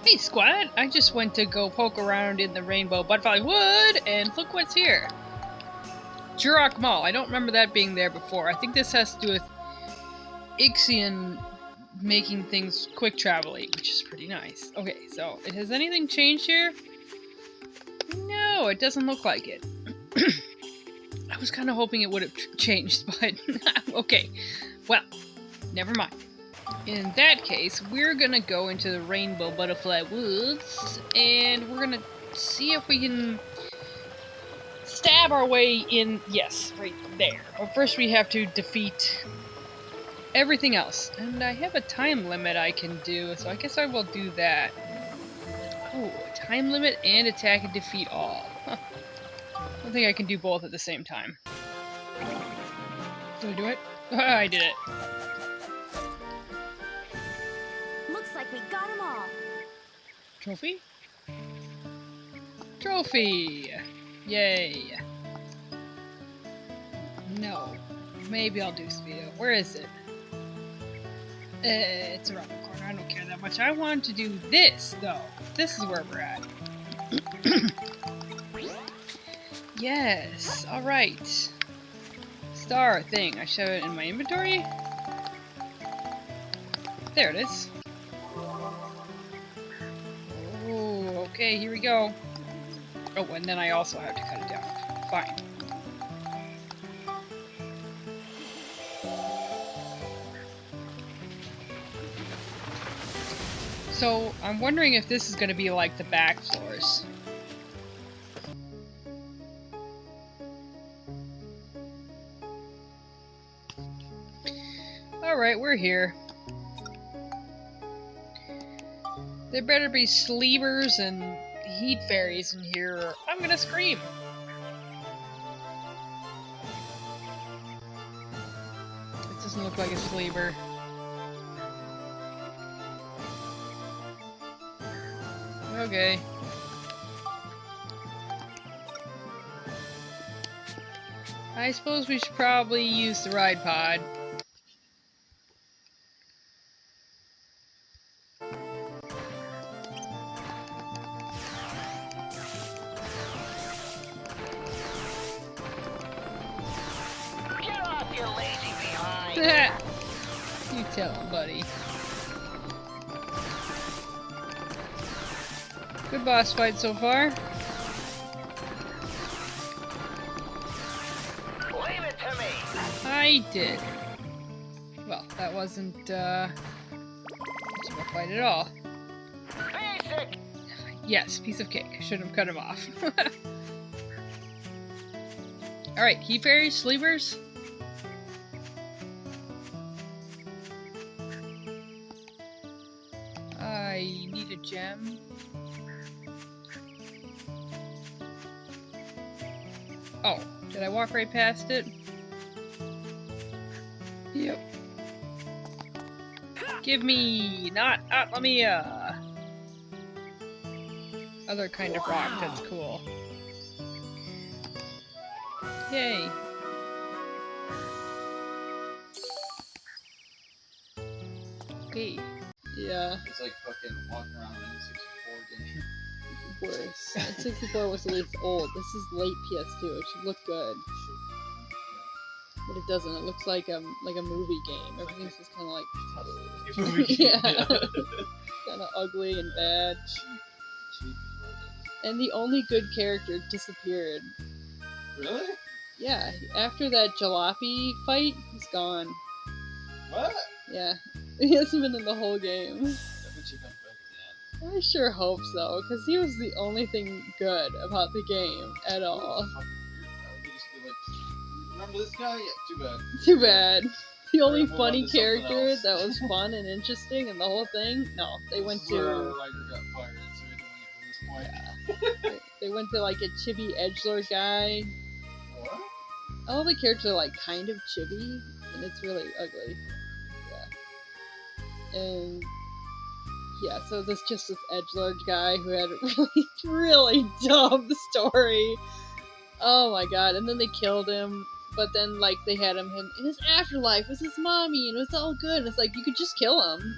Hey squad, I just went to go poke around in the Rainbow Butterfly Wood, and look what's here. Jurok Mall. I don't remember that being there before. I think this has to do with Ixion making things quick travel-y, which is pretty nice. Okay, so has anything changed here? No, it doesn't look like it. I was kind of hoping it would have changed, but okay. Well, never mind. In that case, we're gonna go into the Rainbow Butterfly Woods, and we're gonna see if we can stab our way in. Yes, right there. But first we have to defeat everything else. And I have a time limit I can do, so I guess I will do that. Oh, time limit and attack and defeat all. Huh. I don't think I can do both at the same time. Did I do it? I did it. Looks like we got them all. Trophy? Trophy! Yay. No. Maybe I'll do Speedo. Where is it? It's around the corner. I don't care that much. I want to do this, though. This is where we're at. Yes. Alright. Star thing. I show it in my inventory. There it is. Oh, okay. Here we go. Oh, and then I also have to cut it down. Fine. So, I'm wondering if this is going to be like the back floors. Alright, we're here. There better be sleevers and heat fairies in here, or I'm gonna scream! It doesn't look like a sleever. Okay. I suppose we should probably use the ride pod. Get off your lazy behind! You tell him, buddy. Good boss fight so far. Leave it to me! I did. Well, that wasn't much of a fight at all. Basic! Yes, piece of cake. I shouldn't have cut him off. Alright, heat fairies, sleevers. I need a gem. Oh, did I walk right past it? Yep. Give me not let me other kind of rock that's cool. Yay. Okay. Yeah. It's like fucking walking around an N64 game. Worse. N64 was at least old. This is late PS2. It should look good. But it doesn't. It looks like a movie game. Everything's just kind of like yeah, kind of ugly and bad. And the only good character disappeared. Really? Yeah, after that jalopy fight, he's gone. What? Yeah, he hasn't been in the whole game. I bet you come back at the end. I sure hope so, because he was the only thing good about the game at all. Fucking weird. Why would they just be like, remember this guy? Yeah, too bad. Too bad. The only Move on funny to something character else. that was fun and interesting in the whole thing, no, they went This is where our to writer got fired, so we don't get from this point. they went to like a chibi edgelord guy. What? All the characters are like kind of chibi, and it's really ugly. Yeah. And yeah, so this edgelord guy who had a really dumb story. Oh my god, and then they killed him, but then like they had him in his afterlife with his mommy, and it was all good. And it's like, you could just kill him.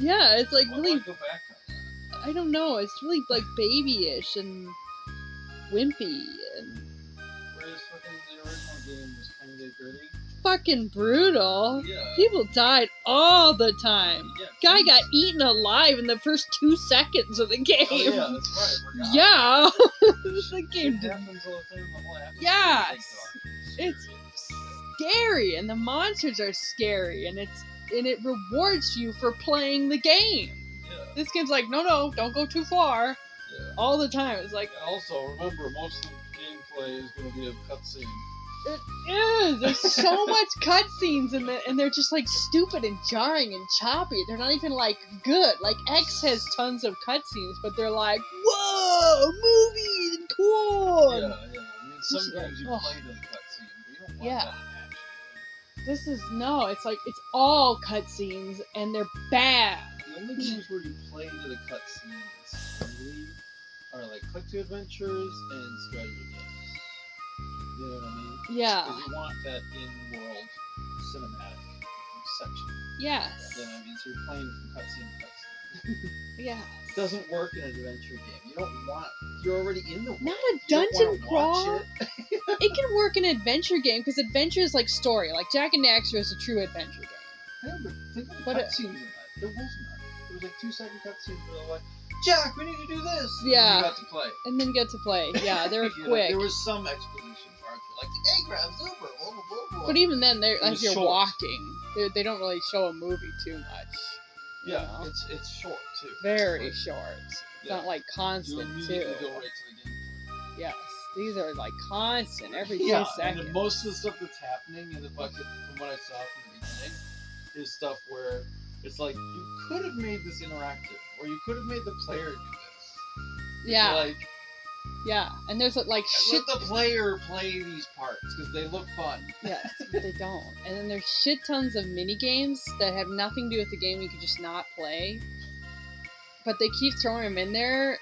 Yeah, it's like Why really. go back on that? I don't know. It's really like babyish and wimpy and Whereas fucking the original game was kind of gritty. fucking brutal. Yeah. People died all the time. Yeah, Guy please. got eaten alive in the first 2 seconds of the game. Oh yeah, that's right. I forgot. Yeah. The game It did. happens all the time. The whole episode Yes. takes off. It's Serious. scary, and the monsters are scary, and it rewards you for playing the game. Yeah. This game's like, no, don't go too far. Yeah. All the time. It's like, And also, remember, most of the gameplay is going to be a cutscene. it is. There's so much cutscenes and they're just like stupid and jarring and choppy. They're not even like good. Like X has tons of cutscenes, but they're like, whoa, movies and cool. Yeah. I mean, some games you Oh. play the cutscene, but you don't want Yeah. that in action. This is no. It's like it's all cutscenes and they're bad. The only games where you play to the cutscenes really are like Click to Adventures and strategy games. You know what I mean? Yeah. Because you want that in-world cinematic section. Yes. You know what I mean? So you're playing from cutscene to cutscene. Yes. It doesn't work in an adventure game. You don't want. You're already in the world. Not a You don't dungeon wanna watch crawl. it. It can work in an adventure game because adventure is like story. Like Jack and Daxter is a true adventure game. Yeah, but think of the But cutscenes in that. There was none. There was like 2-second cutscenes where they're like, Jack, we need to do this. Yeah. And you got to play. And then get to play. Yeah, they're You know, quick. there was some exposition parts like the A grabs over, blah blah blah blah. But even then, they're It as was you're short. walking, they don't really show a movie too much. you Yeah, know? it's short too. Very It's short. It's Yeah. not like like, you constant immediately too. go right to the game. Yes, these are like constant every 2 Yeah, and seconds. then most of the stuff that's happening in the bucket, from what I saw from the beginning, is stuff where it's like you could have made this interactive, or you could have made the player do this. Yeah, Like, yeah, and there's like shit. let the player play these parts because they look fun. Yes, but they don't. And then there's shit tons of mini games that have nothing to do with the game. You could just not play, but they keep throwing them in there.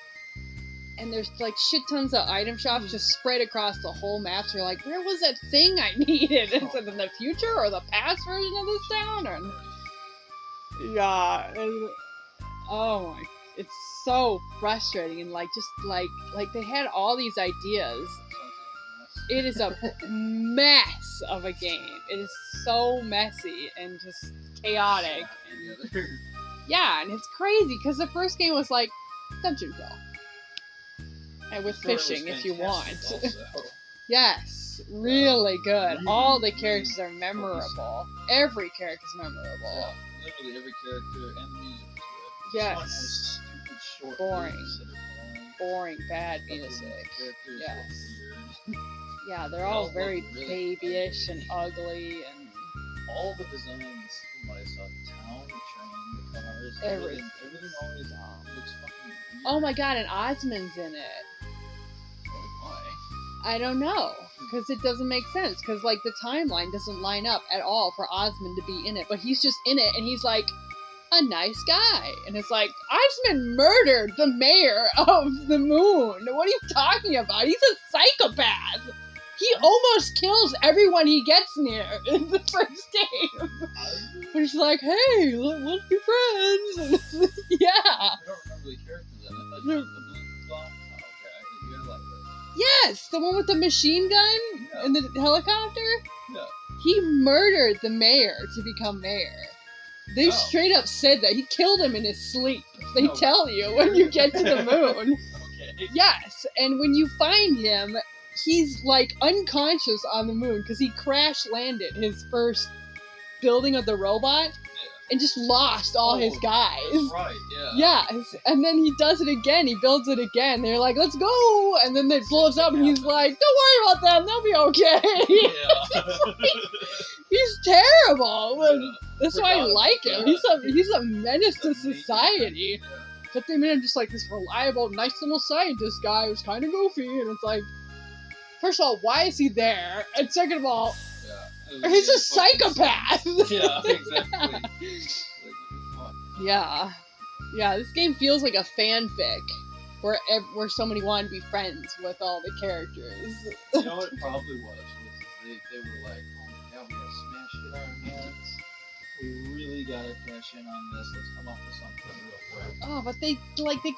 And there's like shit tons of item shops just spread across the whole map. So you're like, where was that thing I needed? Is it in the future or the past version of this town? Or... Yeah. Oh my. It's so frustrating and like just like they had all these ideas. It is a mess of a game. It is so messy and just chaotic. And, yeah, and it's crazy because the first game was like dungeon crawl. And with fishing, if you want. Yes, really good. All the characters are memorable. Every character's memorable. Yeah, literally every character and the music is good. Yes. This one has stupid short Boring. lyrics that are Boring, bad boring. music. Characters Yes. look weird. Yeah, they're They all all look very really babyish and ugly and All the designs from what I saw, the town, the train, the cars, Everything. everything always looks fucking weird. oh my god, and Osmond's in it. Why? I don't know, because it doesn't make sense. Because like the timeline doesn't line up at all for Osmond to be in it, but he's just in it, and he's like a nice guy, and it's like Osmond murdered the mayor of the moon. What are you talking about? He's a psychopath. He almost kills everyone he gets near in the first game. But he's like, hey, let's be friends. And yeah. I don't remember the characters in it. I thought you were the blue blonde tunnel guy. You're like this. Yes, the one with the machine gun Yeah. and the helicopter. Yeah. He murdered the mayor to become mayor. They Oh. straight up said that. He killed him in his sleep. They No. tell you when you get to the moon. Okay. Yes, and when you find him, he's like unconscious on the moon because he crash landed his first building of the robot Yeah. and just lost all his Oh, guys. That's right, yeah. Yes, and then he does it again. He builds it again. They're like, "Let's go!" And then it blows up, and he's like, "Don't worry about them. They'll be okay." Yeah. He's terrible. But Yeah. that's why I Forgot like about him. that. He's a menace to That's neat. society. Yeah. But they made him just like this reliable, nice little scientist guy who's kind of goofy, and it's like, first of all, why is he there? And second of all, Yeah. he's a Fucking psychopath. Yeah, exactly. Like, what? Yeah, yeah. This game feels like a fanfic where somebody wanted to be friends with all the characters. You know what it probably was they were like, oh my god, we gotta smash it in our hands. We really gotta cash in on this. Let's come up with something real quick. Oh, but they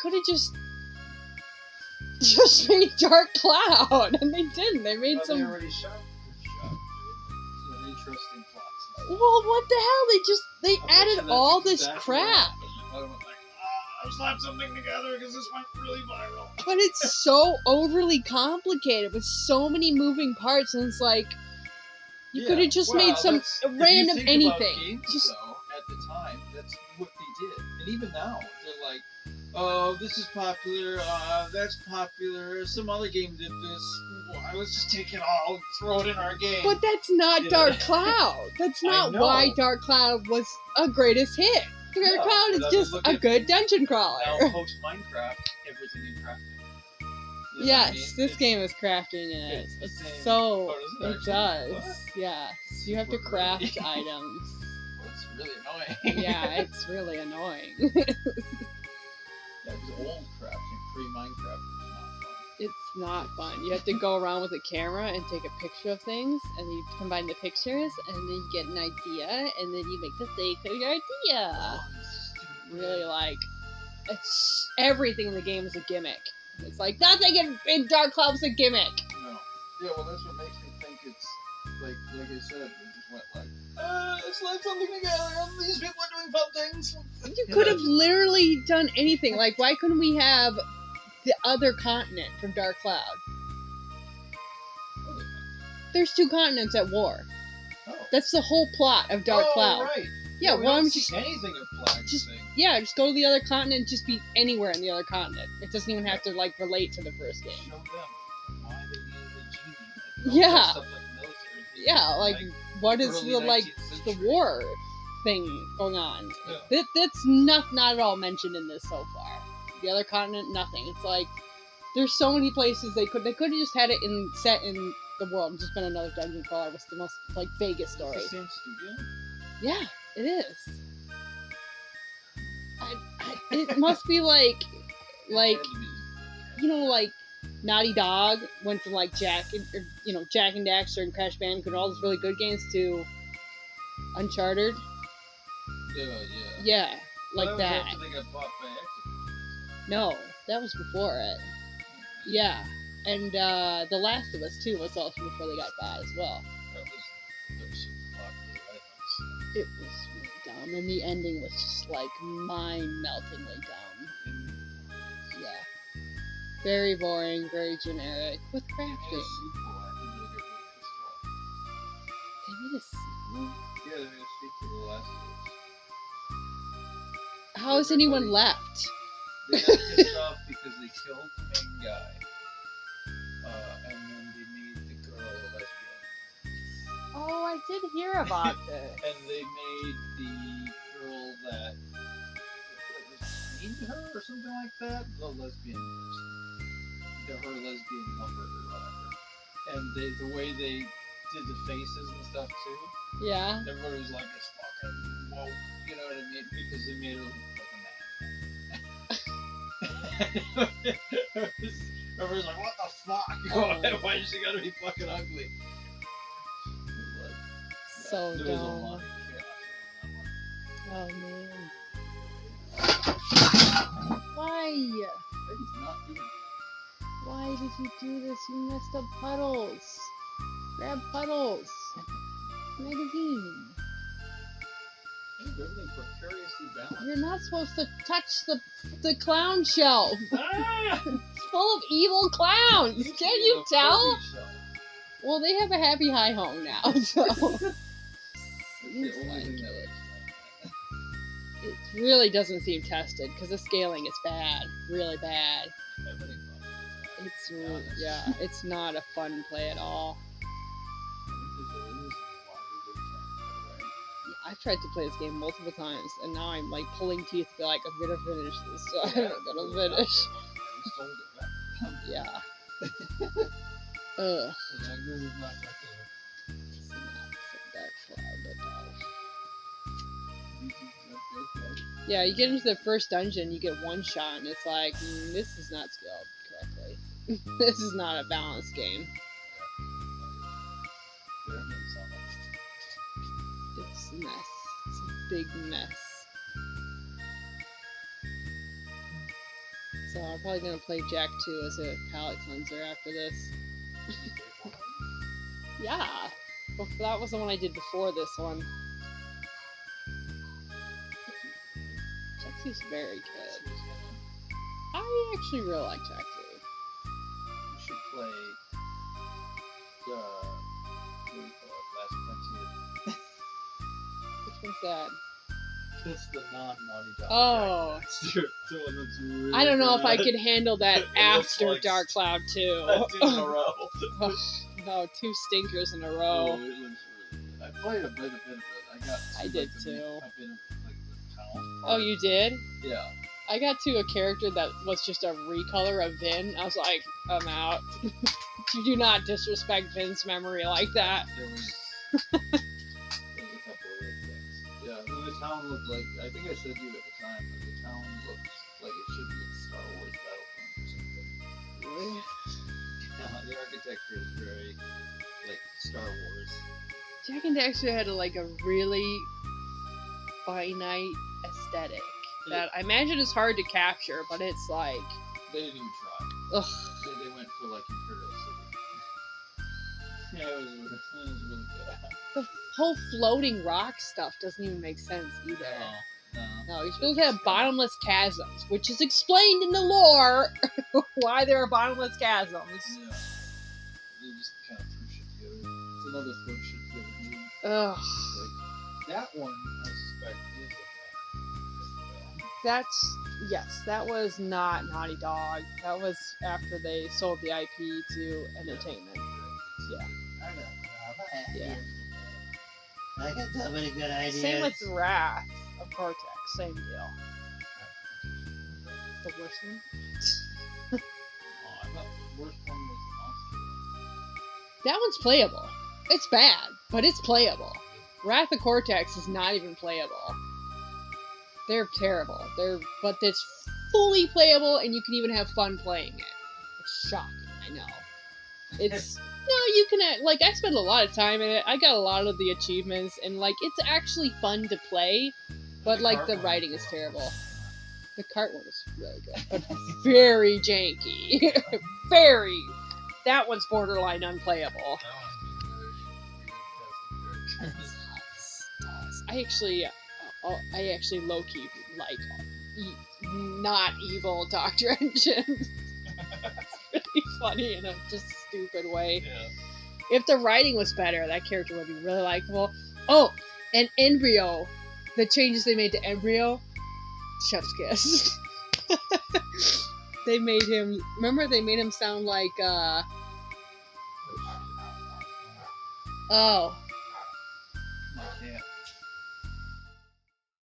could have just made Dark Cloud, and they didn't. They made Well, some. they already shot. Some interesting plots. Well, what the hell? They added all this crap. I slapped something together because this went really viral. But it's so overly complicated with so many moving parts, and it's like you could have just made some random anything. Games, though, at the time, that's what they did. And even now, they're like, "Oh, this is popular. That's popular. Some other game did this. Well, let's just take it all, and throw it in our game." But that's not Dark Cloud. That's not why Dark Cloud was a greatest hit. Dark Cloud is just a good dungeon crawler. Now, post Minecraft, everything in crafting. You know yes, what I mean? this game is crafting in it. It's the same. So Oh, does it actually? does. What? Yeah, you have to craft items. Well, it's really annoying. Yeah, it's really annoying. Yeah, because old crafting, pre-Minecraft, was not fun. It's not fun. You have to go around with a camera and take a picture of things, and then you combine the pictures, and then you get an idea, and then you make the thing for your idea. Oh, it's stupid. Really, like, it's everything in the game is a gimmick. It's like nothing in Dark Cloud's a gimmick. No. Yeah, well, that's what makes me think it's like I said, they just went like, let's slap something together. These people are doing fun things. You could have literally done anything. Like, why couldn't we have the other continent from Dark Cloud? There's 2 continents at war. Oh. That's the whole plot of Dark Cloud. Right. Yeah, we why don't don't see you anything of flags just thing. just go to the other continent, just be anywhere in the other continent. It doesn't even have to like relate to the first game. Show them why they needed a genie. Like, Yeah. stuff like military things, Yeah, like what is early the like 19th the century. war thing going on? Yeah. That's not at all mentioned in this so far. The other continent, nothing. It's like there's so many places they could have just had it set in the world and just been another dungeon crawler with the most like Vegas story. Is it the same studio? Yeah, it is. It must be like It had to be. you know, like Naughty Dog went from like Jack and Daxter and Crash Bandicoot and all those really good games to Uncharted. Yeah. Yeah, like Well, that. After they got bought by Activision. No, that was before it. Yeah, and The Last of Us 2 was also before they got bought as well. That was super popular, I think. It was really dumb, and the ending was just like mind-meltingly dumb. Yeah. Very boring, very generic, with They made a crafting. sequel after they got rid of this They made a sequel? Yeah, they made a sequel to The Last of Us. How is anyone left? They got pissed off because they killed the main guy. And then they made the girl a lesbian. Oh, I did hear about this. And they made the girl that was mean to her or something like that, the lesbian person. Her lesbian lover or whatever. And the way they did the faces and stuff too, Yeah. everybody was like, it's fucking woke, you know what I mean? Because they made her look like a man. Everybody's like, what the fuck? Why is she gotta be fucking ugly? Like, So there was a dumb. lot of chaos Oh man. Why? on that one. It's not doing Why did you do this? You messed up Puddles. Grab Puddles. Magazine. everything precariously balanced. You're not supposed to touch the clown shelf. Ah! It's full of evil clowns. Can't you tell? Well, they have a happy high home now, so. Seems like it. It really doesn't seem tested because the scaling is bad, really bad. It's yeah, it's not a fun play at all. I've tried to play this game multiple times, and now I'm like pulling teeth to be like, I'm gonna finish this. So I'm gonna finish. Yeah. Ugh. It's not that cloud at all. Yeah, you get into the first dungeon, you get one shot, and it's like, this is not scaled correctly. This is not a balanced game. It's a mess. It's a big mess. So I'm probably gonna play Jack 2 as a palate cleanser after this. Yeah. Well, that was the one I did before this one. Jack 2's very good. I actually really like Jack 2. You should play what do you call it? Last Frontier. Which one's that? It's the non-Naughty Dog. Oh. Jack. The one that's really I don't know if I bad. could handle that It looks after like Dark Cloud 2. 2 in a row. Oh, no, 2 stinkers in a Oh, row. it looks really good. I played a bit of it. I did like, too. A bit of like the town. Oh, you did? Yeah. I got to a character that was just a recolor of Vin. I was like, I'm out. You do not disrespect Vin's memory like that. There was a couple of weird things. Yeah, the town looked like, I think I said to you at the time, but the town looked like it should be a Star Wars Battlefront or something. Really? Yeah, the architecture is very, like, Star Wars. Jack and Daxter had like a really finite aesthetic that I imagine is hard to capture, but it's like, They didn't even try. ugh. They went for, like, Imperial City. Yeah, it was really good. The whole floating rock stuff doesn't even make sense either. No. No, you're supposed to have bottomless chasms, which is explained in the lore why there are bottomless chasms. Yeah. They just kind of threw shit together. It's another throw shit together game. Ugh. Like, that one, I suspect, is a fan. Yes, that was not Naughty Dog. That was after they sold the IP to Entertainment. Yeah. Yeah. I got so many good ideas. Same with Wrath of Cortex. Same deal. The worst one? Oh, I thought the worst one was the monster one. That one's playable. It's bad, but it's playable. Wrath of Cortex is not even playable. They're terrible. But it's fully playable, and you can even have fun playing it. It's shocking, I know. It's no, you can like I spent a lot of time in it. I got a lot of the achievements, and like it's actually fun to play, but like the writing is terrible. The cart one is really good, but very janky. Very. That one's borderline unplayable. I actually low-key like not evil Dr. Engine. It's really funny in a just stupid way. Yeah. If the writing was better, that character would be really likable. Oh, and Embryo. The changes they made to Embryo, chef's kiss. They made him, remember they made him sound like, My oh, cat.